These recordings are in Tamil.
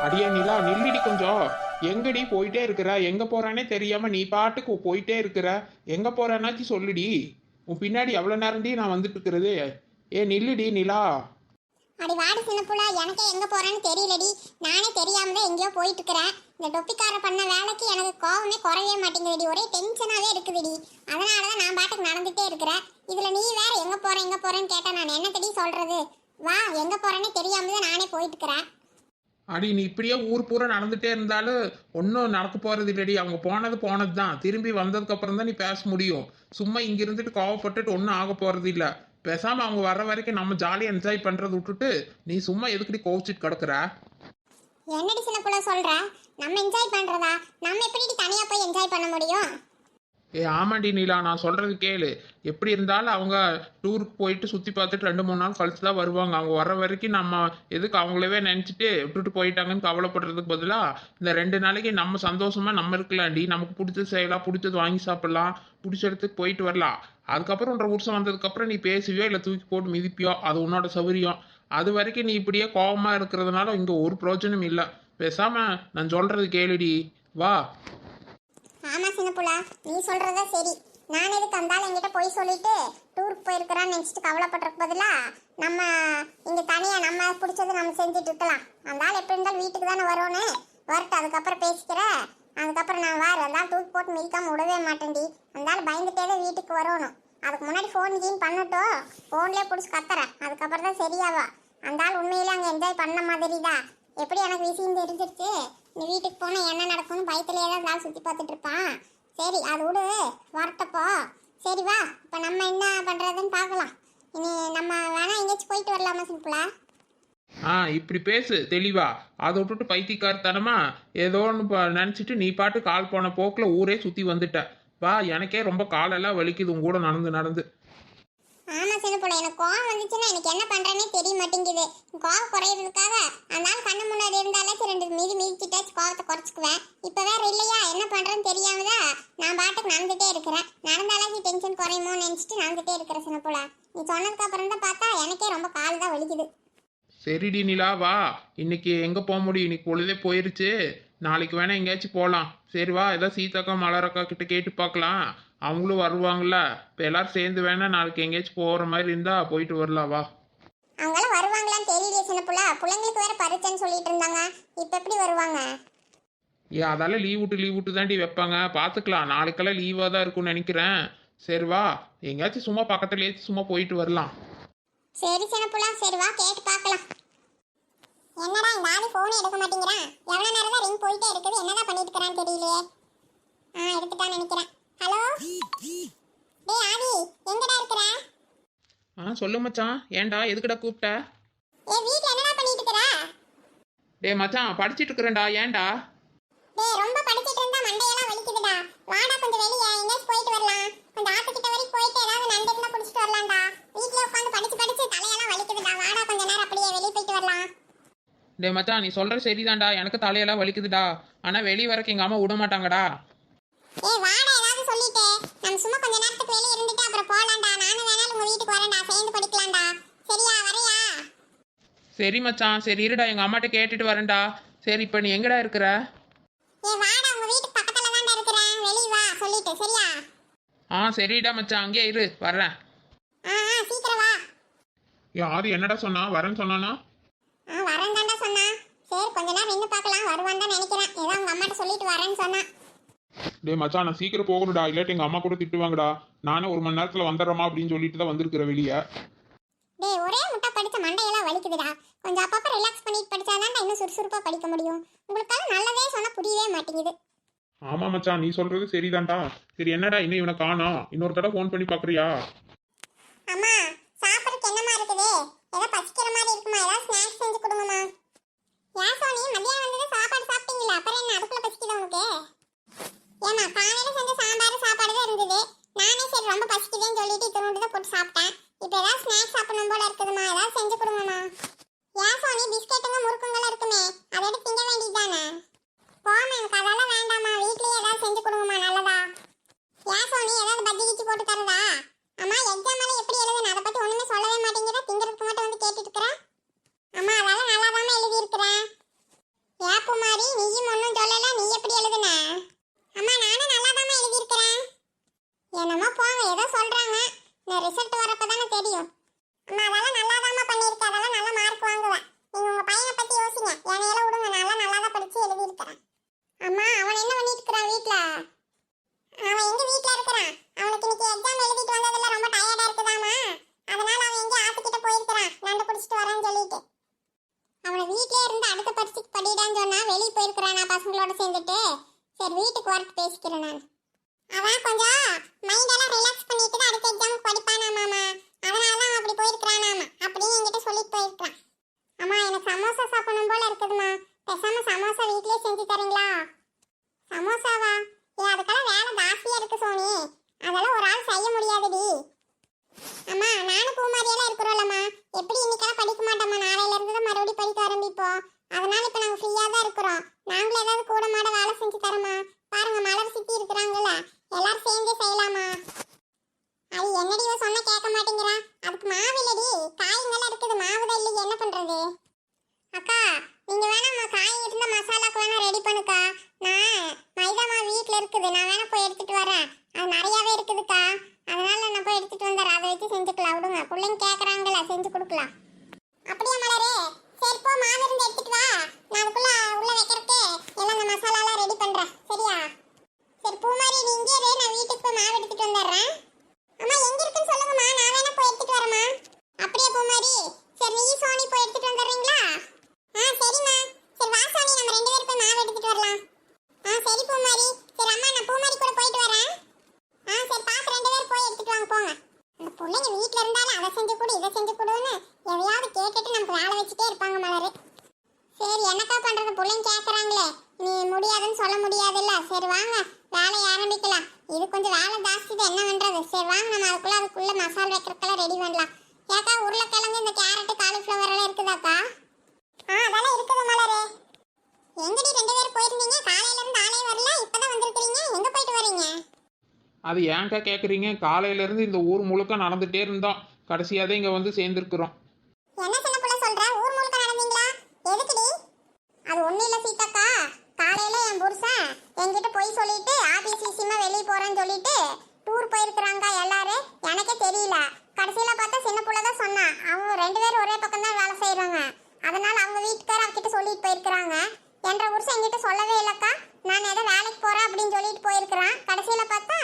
அடியே நிலா நில்லுடி கொஞ்சம். எங்கடி போயிட்டே இருக்கிற? எங்க போறானே தெரியாம நீ பாட்டுக்கு போயிட்டே இருக்கிற. எங்க போறேன்னாச்சு சொல்லுடி. உன் பின்னாடி எவ்வளவு நேரம்டி நான் வந்துட்டு இருக்கிறது. ஏ நில்லுடி நிலா. அடி வாடி சின்னப்புல, எனக்கே எங்க போறேன்னு தெரியலடி. நானே தெரியாம தான் எங்கேயோ போயிட்டு இருக்கிறேன். இந்த டொப்பிக்கார பண்ண வேலைக்கு எனக்கு கோவமே குறையவே மாட்டேங்குதுடி. ஒரே டென்ஷனாவே இருக்குதுடி. அதனாலதான் நான் பாட்டுக்கு நடந்துட்டே இருக்கிறேன். இதுல நீ வேற எங்க போறேன்னு கேட்டா நான் என்னத்தடி சொல்றது? வா, எங்க போறேன்னே தெரியாம தான் நானே போயிட்டு இருக்கிறேன். அடி நீ இப்படியே ஊர் பூரா நடந்துட்டே இருந்தாலும் ஒன்றும் நடக்க போறது இல்லடி. அவங்க போனது போனது தான். திரும்பி வந்ததுக்கு அப்புறம் தான் நீ பேச முடியும். சும்மா இங்க இருந்துட்டு கோவப்பட்டுட்டு ஒன்றும் ஆக போறது இல்ல. பேசாம அவங்க வர்ற வரைக்கும் நம்ம ஜாலியாக என்ஜாய் பண்றதை விட்டுட்டு நீ சும்மா எதுக்குடி கோவிச்சிட்டு கிடக்குற? என்னடி சின்னப்புல சொல்ற? நம்ம என்ஜாய் பண்றதா? நம்ம எப்படி தனியா போய் என்ஜாய் பண்ண முடியும்? ஏ ஆமாண்டி நீலா, நான் சொல்றது கேளு. எப்படி இருந்தாலும் அவங்க டூருக்கு போயிட்டு சுற்றி பார்த்துட்டு 2-3 நாள் கழிச்சு தான் வருவாங்க. அவங்க வர வரைக்கும் நம்ம எதுக்கு அவங்களவே நினச்சிட்டு விட்டுட்டு போயிட்டாங்கன்னு கவலைப்படுறதுக்கு பதிலாக இந்த 2 நாளைக்கு நம்ம சந்தோஷமா நம்ம இருக்கலாம்டி. நமக்கு பிடிச்சது செய்யலாம், பிடிச்சது வாங்கி சாப்பிடலாம், பிடிச்ச இடத்துக்கு போயிட்டு வரலாம். அதுக்கப்புறம் 1.5 வருஷம் வந்ததுக்கப்புறம் நீ பேசுவியோ இல்லை தூக்கி போட்டு மிதிப்பியோ, அது உன்னோட சௌகரியம். அது வரைக்கும் நீ இப்படியே கோபமா இருக்கிறதுனால இங்கே ஒரு பிரயோஜனம் இல்லை. பேசாம நான் சொல்றது கேளுடி. வா. ஆமா சின்னப்புலா, நீ சொல்றதா சரி. நான் எதுக்கு அந்த என்கிட்ட போய் சொல்லிட்டு டூருக்கு போயிருக்கிறான்னு நினைச்சிட்டு கவலைப்படுறதுக்கு பதிலா நம்ம இங்க தனியா நம்ம பிடிச்சதை நம்ம செஞ்சுட்டு இருக்கலாம். அந்த எப்படி இருந்தாலும் வீட்டுக்கு தானே வரோன்னு வரட்டு, அதுக்கப்புறம் பேசிக்கிறேன். அதுக்கப்புறம் நான் வாரு அந்த தூக்கி போட்டு மிதிக்காம விடவே மாட்டேன்டி. அந்த பயந்துட்டே தான் வீட்டுக்கு வரணும். அதுக்கு முன்னாடி ஃபோன் கீன் பண்ணட்டும், ஃபோன்லேயே பிடிச்சி கத்துறேன். அதுக்கப்புறம் தான் சரியாவா. அந்த உண்மையிலே அங்கே என்ஜாய் பண்ண மாதிரி தான். எப்படி எனக்கு விஷயம் தெரிஞ்சிருச்சு. நீ வீட்டுக்கு போனா என்ன நடக்கும்னு பயத்திலேயே தான் நாள் சுற்றி பார்த்துட்டு இருப்பான். சரி, அது விடு, வரட்டப்போ. சரி வா, இப்போ நம்ம என்ன பண்ணுறதுன்னு பார்க்கலாம். இனி நம்ம வேணா எங்கேயாச்சும் போயிட்டு வரலாமா சிம்பிளா? இப்படி பேசு தெளிவா. அதை விட்டுட்டு பைத்தியக்காரத்தனமா ஏதோ ஒன்று நினச்சிட்டு நீ பாட்டு கால் போன போக்கில் ஊரே சுற்றி வந்துட்ட. வா, எனக்கே ரொம்ப காலெல்லாம் வலிக்குது உன் கூட நடந்து நடந்து. ஆமா சின்னப்புல, எனக்கு கோவம் வந்துச்சுன்னா எனக்கு என்ன பண்றேன்னே தெரிய மாட்டேங்குது. கோவம் குறையிறதுக்காக அந்த கண்ணு முன்னாடி இருந்தாலே சரி 2 மீதி மீதிச்சிட்டாச்சு கோவத்தை குறைச்சிக்குவேன். இப்போ வேற இல்லையா, என்ன பண்றேன்னு தெரியாமதான் நான் பாட்டுக்கு நடந்துட்டே இருக்கிறேன். நடந்தாலும் டென்ஷன் குறையுமோன்னு நினைச்சிட்டு நடந்துட்டே இருக்கிறேன் சின்னப்புல. நீ சொன்னதுக்கு அப்புறம் தான் பார்த்தா எனக்கே ரொம்ப கால் தான் வலிக்குது. சரிடி நிலா, வா. இன்னைக்கு எங்கே போக முடியும்? இன்னைக்கு பொழுதே போயிருச்சு. நாளைக்கு வேணா எங்கேயாச்சும் போகலாம். சரி வா, ஏதோ சீதாக்கா மலரக்கா கிட்ட கேட்டு பார்க்கலாம். அவங்களும் வருவாங்கல்ல. இப்போ எல்லாரும் சேர்ந்து வேணா நாளைக்கு எங்கேயாச்சும் போகிற மாதிரி இருந்தா போயிட்டு வரலாம். வா. அவங்களாம் வருவாங்களான்னு தெரியல சின்னப்புல. பிள்ளைங்களுக்கு வேற பரிச்சைன்னு சொல்லிட்டு இருந்தாங்க. இப்போ எப்படி வருவாங்க? அதால லீவ் விட்டு தாண்டி வைப்பாங்க. பார்த்துக்கலாம். நாளைக்கெல்லாம் லீவாக தான் இருக்கும்னு நினைக்கிறேன். சரி வா, எங்கேயாச்சும் சும்மா பக்கத்துலேயே சும்மா போயிட்டு வரலாம். சரி சின்னப்புல, சரி வா கேட்டு பார்க்கலாம். என்னடா இந்த ஆளு ஃபோன் எடுக்க மாட்டேங்கிறான்? எவ்வளவு நேரம் தான் ரிங் போயிட்டே இருக்குது, என்னதான் பண்ணிட்டு இருக்கறான்னு தெரியலையே. எடுத்துட்டான்னு நினைக்கிறேன். ஹலோ டேய் ஆதி, எங்கடா இருக்கற? சொல்லு மச்சான். ஏன்டா எதுக்குடா கூப்பிட்ட? வீட்ல என்னடா பண்ணிட்டு இருக்கற? டேய் மச்சான், படிச்சிட்டு இருக்கிறேன்டா. ஏன்டா? டேய் ரொம்ப படிச்சிட்டு இருந்தா மண்டையெல்லாம் வலிக்குதுடா. வாடா கொஞ்சம் வெளிய எங்கேயாச்சும் போயிட்டு வரலாம். கொஞ்சம் ஆத்துக்கிட்ட வரைக்கும் போயிட்டு ஏதாவது நண்டு இருந்தா குடிச்சிட்டு வரலாம்டா. வீட்ல உட்காந்து படிச்சு படிச்சு தலையெல்லாம் வலிக்குதுடா. வாடா கொஞ்ச நேரம் அப்படியே வெளிய போயிட்டு வரலாம். டே மச்சான், நீ சொல்ற சரிதான்டா. எனக்கு தலையெல்லாம் வலிக்குதுடா. ஆனா வெளியே வரைக்கும் எங்க அம்மா விட மாட்டாங்கடா. வாடா ஏதாவது சொல்லிட்டு நம்ம சும்மா கொஞ்ச நேரத்துக்கு வெளிய இருந்துட்டு அப்புறம் போலாம்டா. நானும் வேணாலும் உங்க வீட்டுக்கு வரேன்டா, சேர்ந்து படிக்கலாம்டா. சரியா, வரையா? சரி மச்சான், சரி இருடா, எங்க அம்மாட்ட கேட்டுட்டு வரேன்டா. சரி, இப்போ நீ எங்கடா இருக்கிற? வாடா, உங்க வீட்டுக்கு பக்கத்துல தான்டா இருக்கறேன். வெளிய வா சொல்லிட்டு. சரியா? சரிடா மச்சான், அங்கேயே இரு, வர்றேன். சீக்கிரம் வா. ஆதி என்னடா சொன்னா? வரேன்னு சொன்னானா? வரேன் தான்டா சொன்னா. சரி கொஞ்ச நேரம் நின்று பார்க்கலாம், வருவான் தான் நினைக்கிறேன். ஏதோ உங்க அம்மாட்ட சொல்லிட்டு வரேன்னு சொன்னா. டே மச்சான், நான் சீக்கிரம் போகணும்டா. இல்லாட்டி எங்க அம்மா கூட திட்டுவாங்கடா. நானே 1 மணி நேரத்துல வந்துடுறமா அப்படின்னு சொல்லிட்டு தான் வந்திருக்கிற வெளியே. டேய் ஒரே முட்டை படிச்ச மண்டையெல்லாம் வலிக்குதுடா. கொஞ்சம் அப்பப்ப ரிலாக்ஸ் பண்ணிட்டு படிச்சாதான் இன்னும் சுறுசுறுப்பா படிக்க முடியும். உங்களுக்கால நல்லதே சொன்னா புரியவே மாட்டேங்குது. ஆமா மச்சான், நீ சொல்றது சரிதான்டா. சரி என்னடா இன்னும் இவனை காணோம்? இன்னொரு தடவை ஃபோன் பண்ணி பாக்குறியா? அம்மா, சாப்பிடறதுக்கு என்னமா இருக்குது? ஏதோ பசிக்கிற மாதிரி இருக்குமா? ஏதாவது ஸ்நாக்ஸ் செஞ்சு கொடுங்கம்மா. ஏன் சோனி, மதியானம் வந்து சாப்பாடு சாப்பிட்டீங்களா? அப்புறம் என்ன அதுக்குள்ள பசிக்குது உனக்கு? ஏமா, காலையில செஞ்ச சாம்பார் சாப்பாடு தான் இருந்தது. நானே சரி ரொம்ப பசிக்குதுன்னு சொல்லிட்டு இத்தனோண்டு தான் போட்டு சாப்பிட்டேன். இப்போ ஏதாவது ஸ்நாக்ஸ் சாப்பிடணும் போல இருக்குதுமா, ஏதாவது செஞ்சு கொடுங்கம்மா. ஏன் சோனி, பிஸ்கெட்டுங்க முறுக்குங்கெல்லாம் இருக்குமே, அதை எடுத்து திங்க வேண்டியதுதானே? போமா, எனக்கு அதெல்லாம் வேண்டாமா. வீட்லயே ஏதாவது செஞ்சு கொடுங்கம்மா, நல்லதா. ஏன் சோனி, ஏதாவது பஜ்ஜி கிச்சி போட்டு தரதா? அம்மா, எக்ஸாம் எல்லாம் எப்படி எழுதுன? அதை பத்தி ஒண்ணுமே சொல்லவே மாட்டேங்கிற. திங்கிறதுக்கு மட்டும் வந்து கேட்டுட்டு இருக்கிற. அம்மா, அதெல்லாம் நல்லா தானே ரிசல்ட் வரப்ப தானே தெரியும். அம்மா அதெல்லாம் நல்லாதாம்மா பண்ணியிருக்க, அதெல்லாம் நல்ல மார்க் வாங்குவேன். நீங்க உங்க பையனை பத்தி யோசிங்க, என்னையெல்லாம் விடுங்க, நல்லா தான் படிச்சு எழுதியிருக்கிறேன். அம்மா அவன் என்ன பண்ணிட்டு இருக்கிறான் வீட்ல? அவன் எங்க வீட்ல இருக்கிறான்? அவனுக்கு இன்னைக்கு எக்ஸாம் எழுதிட்டு வந்ததுல ரொம்ப டயர்டா இருக்குதாமா, அதனால அவன் எங்க ஆத்துக்கிட்ட போயிருக்கிறான் நண்டு குடிச்சிட்டு வரேன்னு சொல்லிட்டு. அவனை வீட்லயே இருந்து அடுத்த பரீட்சைக்கு படிடான்னு சொன்னா வெளியே போயிருக்கிறான் நான் பசங்களோட சேர்ந்துட்டு. சரி வீட்டுக்கு வரட்டு பேசிக்கிறேன் நான். அவன் கொஞ்சம் மைண்ட் எல்லாம் ரிலாக்ஸ் பண்ணிட்டு தான் அடுத்த எக்ஸாமுக்கு படிப்பானாமாமா, அதனால தான் அப்படி போயிருக்கிறானாமா அப்படின்னு என்கிட்ட சொல்லிட்டு போயிருக்கிறான். அம்மா எனக்கு சமோசா சாப்பிடணும் போல இருக்குதுமா, பேசாம சமோசா வீட்லயே செஞ்சு தரீங்களா? சமோசாவா? அதுக்கெல்லாம் வேலை ஜாஸ்தியா இருக்கு சோனி, அதெல்லாம் ஒரு ஆள் செய்ய முடியாதுடி. அம்மா நானும் பூமாரியெல்லாம் இருக்கிறோம்லம்மா, எப்படி இன்னைக்கெல்லாம் படிக்க மாட்டோம்மா, நாளையில இருந்து தான் மறுபடியும் படிக்க ஆரம்பிப்போம். அதனால இப்ப நாங்க ஃப்ரீயா தான் இருக்கிறோம். நாங்களும் ஏதாவது கூட மாட வேலை செஞ்சு தரோமா? பாருங்க மலர் சித்தி இருக்கிறாங்கல்ல, எல்லாரும் சேர்ந்தே செய்யலாமா? அது என்னடி இவ சொன்னா கேட்க மாட்டேங்கிறா, அதுக்கு மாவு இல்லடி, காய்ங்கெல்லாம் இருக்குது, மாவுதான் இல்லையே, என்ன பண்றது? அக்கா நீங்க வேணா காய் இருந்த மசாலாக்கு வேணா ரெடி பண்ணுக்கா, நான் மைதா மாவு வீட்டுல இருக்குது, நான் வேணா போய் எடுத்துட்டு வரேன், அது நிறையவே இருக்குதுக்கா, அதனால நான் போய் எடுத்துட்டு வந்துடுறேன், அதை வச்சு செஞ்சுக்கலாம், விடுங்க பிள்ளைங்க கேட்கறாங்கல்ல செஞ்சு கொடுக்கலாம். அப்படியே மலரே, சரி போ மாவு இருந்து எடுத்துட்டு வா, நான் அதுக்குள்ள உள்ள வைக்கிறதுக்கு எல்லாம் அந்த மசாலாலாம் ரெடி பண்றேன், சரியா? சரி பூமாரி நீ இங்கே இரு, நான் வீட்டுக்கு போய் மாவு எடுத்துட்டு வந்துடுறேன். அம்மா எங்க இருக்குன்னு சொல்லுங்கம்மா, நான் வேணா போய் எடுத்துட்டு வரேம்மா. அப்படியே பூமாரி, சரி நீ சோனி போய் எடுத்துட்டு வந்துடுறீங்களா? சரிம்மா, சரி வா சோனி நம்ம ரெண்டு பேரும் போய் மாவு எடுத்துட்டு வரலாம். சரி பூமாரி, சரி அம்மா நான் பூமாரி கூட போயிட்டு வரேன். சரி பார்த்து ரெண்டு பேரும் போய் எடுத்துட்டு வாங்க போங்க. அந்த பிள்ளைங்க வீட்டில் இருந்தாலும் அதை செஞ்சு கொடு இதை செஞ்சு கொடுன்னு எதையாவது கேட்டுட்டு நமக்கு வேலை வச்சுட்டே இருப்பாங்க மலரு. சரி என்னக்கா பண்றது, பிள்ளைங்க கேட்குறாங்களே, நீ முடியாதுன்னு சொல்ல முடியாதுல்ல, சரி வாங்க வேலையை ஆரம்பிக்கலாம். இது கொஞ்சம் வேலை ஜாஸ்தி தான், என்ன பண்றது, சரி வாங்க நம்ம அதுக்குள்ள மசாலா வைக்கிறதுக்கெல்லாம் ரெடி பண்ணலாம். ஏக்கா உருளைக்கிழங்கு இந்த கேரட்டு காலிஃப்ளவர் எல்லாம் இருக்குதாக்கா? அதெல்லாம் இருக்குது மலரே. எங்கடி ரெண்டு பேரும் போயிருந்தீங்க, காலையில இருந்து ஆளே வரல, இப்பதான் வந்திருக்கீங்க, எங்க போயிட்டு வரீங்க? அது ஏன்க்கா கேட்குறீங்க, காலையிலேருந்து இந்த ஊர் முழுக்க நடந்துகிட்டே இருந்தோம், கடைசியாக தான் இங்கே வந்து சேர்ந்துருக்குறோம். என்ன சின்ன புள்ள சொல்ற, ஊர் முழுக்க நடந்தீங்களா? எதுக்குடி? அது ஒண்ணும் இல்ல சீதாக்கா, காலையில என் புருஷன் என்கிட்ட போய் சொல்லிட்டு ஆபீஸ் விஷயமா வெளியே போறேன்னு சொல்லிட்டு டூர் போயிருக்கிறாங்க எல்லாரும், எனக்கே தெரியல. கடைசியில பார்த்தா சின்ன புள்ள தான் சொன்னா, அவங்க ரெண்டு பேரும் ஒரே பக்கம் தான் வேலை செய்யறாங்க, அதனால அவங்க வீட்டுக்கார அவகிட்ட சொல்லிட்டு போயிருக்கிறாங்க. என்ற புருஷன் என்கிட்ட சொல்லவே இல்லக்கா, நான் ஏதோ வேலைக்கு போறேன் அப்படின்னு சொல்லிட்டு போயிருக்கிறான். கடைசியில பார்த்தா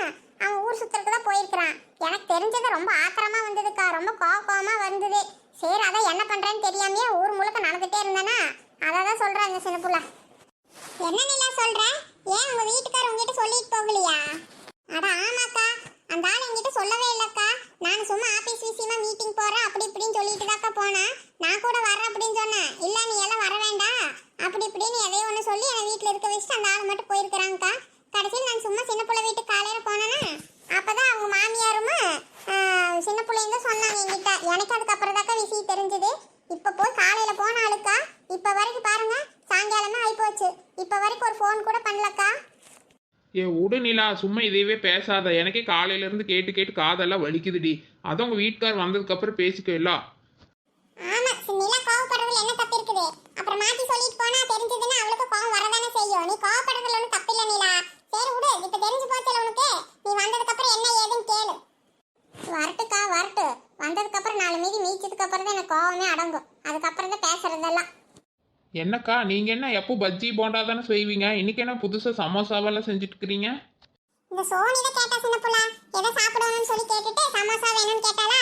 அவன் ஊர் சுத்துறதுக்கு தான் போயிருக்கிறான். எனக்கு தெரிஞ்சது ரொம்ப ஆத்திரமா வந்ததுக்கா, ரொம்ப கோவமா வந்தது. சரி அதான் என்ன பண்றேன்னு தெரியாமையே ஊர் முழுக்க நடந்துட்டே இருந்தேனா, அதான் சொல்றாங்க சின்ன புள்ள. என்ன நிலா சொல்ற, ஏன் உங்க வீட்டுக்காரர் உங்ககிட்ட சொல்லிட்டு போகலையா? அட ஆமாக்கா, அந்த ஆள் என்கிட்ட சொல்லவே இல்லக்கா, நான் சும்மா ஆபீஸ் விஷயமா மீட்டிங் போறேன் அப்படி இப்படின்னு சொல்லிட்டு தாக்கா போனேன். நான் கூட வரேன் அப்படின்னு சொன்னேன், இல்ல நீ எல்லாம் வர வேண்டாம் அப்படி இப்படின்னு எதையோ ஒன்று சொல்லி என் வீட்டில் இருக்க வச்சுட்டு அந்த ஆள் மட்டும் போயிருக்கிறாங்கக்கா. கடைசியில் நான் சும்மா சின்ன பிள்ளை வீட்டுக்கு காலையில் போனேன்னா அப்பதான் அவங்க மாமியாரும் சின்ன பிள்ளைங்க சொன்னாங்க என்கிட்ட. எனக்கு அதுக்கப்புறம் தாக்கா விஷயம் தெரிஞ்சது. இப்போ போய் காலையில் போன ஆளுக்கா, இப்போ வரைக்கும் பாருங்க சாயங்காலமே ஆயிப்போச்சு, இப்போ வரைக்கும் ஒரு ஃபோன் கூட பண்ணலக்கா. உடனிலா சும்மா இதையவே பேசாத, எனக்கே காலையிலேருந்து கேட்டு கேட்டு காதெல்லாம் வலிக்குதுடி, அதான் உங்கள் வீட்டுக்கார் வந்ததுக்கப்புறம் பேசிக்கலாம். ஆமா நிலா கோவப்படுறதுல என்ன தப்பு இருக்குது, அப்புறம் மாத்தி சொல்லிட்டு போனா தெரிஞ்சதுன்னா அவளுக்கு கோவம் வரதானே செய்யும். நீ கோவப்படுறதுல ஒன்றும் தப்பு இல்லை நிலா, சரி விடு, இப்போ தெரிஞ்சு போச்சல உனக்கு, நீ வந்ததுக்கப்புறம் என்ன ஏதுன்னு கேளு. வரட்டுக்கா வரட்டு, வந்ததுக்கப்புறம் 4 மீதி மீச்சதுக்கு அப்புறம் தான் எனக்கு கோவமே அடங்கும், அதுக்கப்புறம் தான் பேசுறதெல்லாம். என்னக்கா நீங்கள் என்ன எப்போ பஜ்ஜி போண்டா தானே செய்வீங்க, இன்னைக்கு என்ன புதுசாக சமோசாவெல்லாம் செஞ்சுட்டு இருக்கிறீங்க? இந்த சோனி தான் கேட்டா சின்ன புள்ள, எதை சாப்பிடணும்னு சொல்லி கேட்டுட்டு சமோசா வேணும்னு கேட்டாளா,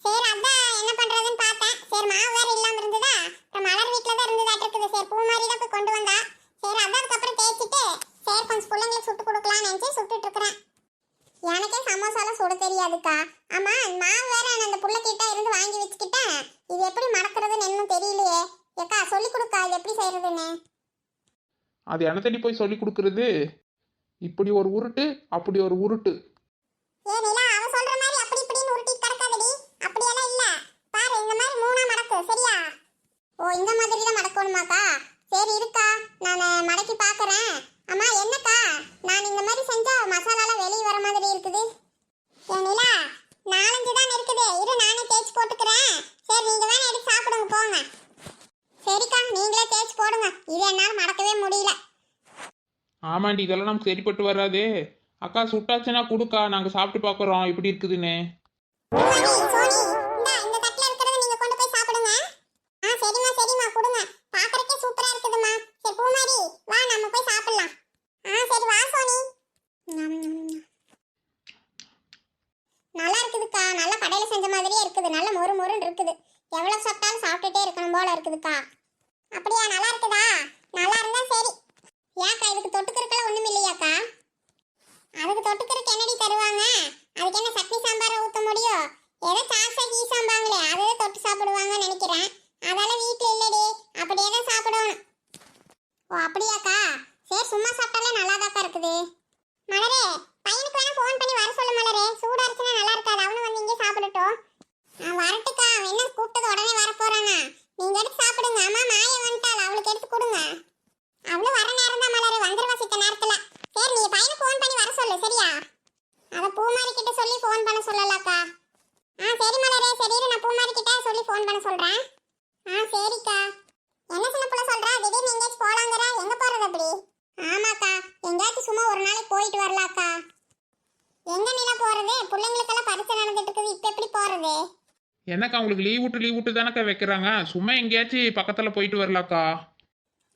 சரி அதான் என்ன பண்றதுன்னு பார்த்தேன். சரி மாவு வேற இல்லாம இருந்ததா, அப்புறம் மலர் வீட்டில் தான் இருந்ததாட்டு இருக்குது, சரி பூ மாதிரி தான் போய் கொண்டு வந்தா, சரி அதான் அதுக்கப்புறம் தேய்ச்சிட்டு சரி கொஞ்சம் பிள்ளைங்களுக்கு சுட்டு கொடுக்கலாம்னு நினச்சி சுட்டுட்டு இருக்கிறேன். எனக்கே சமோசாலாம் சுட தெரியாதுக்கா. ஆமா மாவு வேற நான் அந்த புள்ளைக்கிட்ட இருந்து வாங்கி வச்சுக்கிட்டேன், இது எப்படி மடக்கிறதுன்னு இன்னும் தெரியலையே. ஏக்கா சொல்லி கொடுக்கா இது எப்படி செய்யறதுன்னு. அது என்னத்தடி போய் சொல்லி கொடுக்குறது, இப்படி ஒரு உருட்டு அப்படி ஒரு உருட்டு. ஏ நிலா அவ சொல்ற மாதிரி அப்படி இப்படின்னு உருட்டி கிடக்காதடி, அப்படியெல்லாம் இல்ல, பாரு இந்த மாதிரி 3 மடக்கு சரியா? ஓ இந்த மாதிரி தான் மடக்கணுமாக்கா, சரி இருக்கா நான் மடக்கி பார்க்கறேன். அம்மா என்னக்கா நான் இந்த மாதிரி செஞ்சா மசாலாலாம் வெளியே வர மாதிரி இருக்குது. ஏ நிலா 4-5 தான் இருக்குது, இரு நானே தேய்ச்சி போட்டுக்கிறேன், சரி நீங்க வேணா எடுத்து சாப்பிடுங்க போங்க. சரிக்கா நீங்களே தேய்ச்சி போடுங்க, இது என்னால் மடக்கவே முடியல. ஆமாண்டி இதெல்லாம் நமக்கு சரிப்பட்டு வராதே. அக்கா சுட்டாச்சுன்னா கொடுக்கா, நாங்கள் சாப்பிட்டு பார்க்குறோம் எப்படி இருக்குதுன்னு. பூமாரி, சோனி, இந்த தட்டுல இருக்கிறத நீங்க கொண்டு போய் சாப்பிடுங்க. சரிம்மா சரிம்மா கொடுங்க. பார்க்கறதுக்கே சூப்பரா இருக்குதும்மா. சரி பூமாரி வா நம்ம போய் சாப்பிடலாம். சரி வா சோனி. ஞம், ஞம், ஞம். நல்லா இருக்குதுக்கா. நல்ல கடையில செஞ்ச மாதிரியே இருக்குது. நல்ல மொறு மொறுன்னு இருக்குது. எவ்வளவு சாப்பிட்டாலும் சாப்பிட்டுட்டே இருக்கணும் போல இருக்குதுக்கா. அப்படியா? நல்லா இருக்குதா? நல்லா இருந்தா சரி. ஏக்கா இதுக்கு தொட்டுக்கிறதுக்கெல்லாம் ஒண்ணும் இல்லையாக்கா? அதுக்கு தொட்டுக்கிறதுக்கு என்னடி தருவாங்க? அதுக்கு என்ன சட்னி சாம்பாரை ஊத்த முடியும்? ஏதோ சாசா கீசாம்பாங்களே அதே தொட்டு சாப்பிடுவாங்கன்னு நினைக்கிறேன். அதெல்லாம் வீட்டுல இல்லடி. அப்படியே தான் சாப்பிடணும். ஓ அப்படியாக்கா? சரி சும்மா சாப்பிட்டாலே நல்லாதாக்கா இருக்குது. மலரே பையனுக்கு வேணா ஃபோன் பண்ணி வர சொல்லு மலரே. சூடா இருக்குன்னா நல்லா இருக்காது. அவனும் வந்து இங்கே சாப்பிடட்டும். வரட்டுக்கா. அவன் என்ன கூப்பிட்டது உடனே வர போறானா? நீங்க எடுத்து சாப்பிடுங்க. அம்மா மாய வந்துட்டாள். அவளுக்கு எடுத்து கொடுங்க. அவளும் வர நேரம் தான் மலரே. வந்துருவா சித்த நேரத்துல. சரி நீ பையனுக்கு ஃபோன் பண்ணி வர சொல்லு சரியா? அத பூமாரி கிட்ட சொல்லி ஃபோன் பண்ண சொல்லலக்கா. சரி மலரே. சரி இரு, நான் பூமாரி கிட்ட சொல்லி ஃபோன் பண்ண சொல்றேன். சரிக்கா. என்ன சின்ன புள்ள சொல்றா? திடீர்னு எங்கேயாச்சும் போலாங்கறா? எங்க போறது அப்படி? ஆமாக்கா எங்கேயாச்சும் சும்மா ஒரு நாளைக்கு போயிட்டு வரலாக்கா. எங்க நிலா போறது? பிள்ளைங்களுக்கெல்லாம் பரிசை நடந்துட்டு இருக்குது. இப்ப எப்படி போறது? என்னக்கா உங்களுக்கு லீவ் விட்டு தானக்கா வைக்கிறாங்க. சும்மா எங்கேயாச்சும் பக்கத்துல போயிட்டு வரலாக்கா.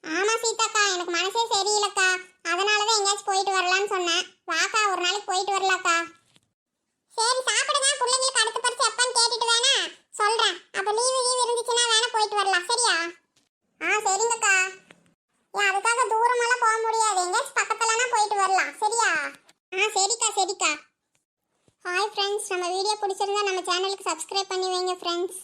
ஆமா சீதாக்கா எனக்கு மனசே சரியில்லக்கா. அதனாலதான் எங்கேயாச்சும் போயிட்டு வரலாம்னு சொன்னேன். வாக்கா ஒரு நாளைக்கு போயிட்டு வரலாக்கா. சரி சாப்பிடுங்க. பிள்ளைங்களுக்கு அடுத்த பரிசு எப்பன்னு கேட்டுட்டு வேணா சொல்றேன். அப்ப லீவு இருந்துச்சுன்னா வேணா போயிட்டு வரலாம் சரியா? சரிங்கக்கா. அதுக்காக தூரமெல்லாம் போக முடியாது. எங்கேயாச்சும் பக்கத்துலனா போயிட்டு வரலாம் சரியா? சரிக்கா சரிக்கா. ஹாய் ஃப்ரெண்ட்ஸ், நம்ம வீடியோ பிடிச்சிருந்தா நம்ம சேனலுக்கு சப்ஸ்கிரைப் பண்ணி வைங்க ஃப்ரெண்ட்ஸ்.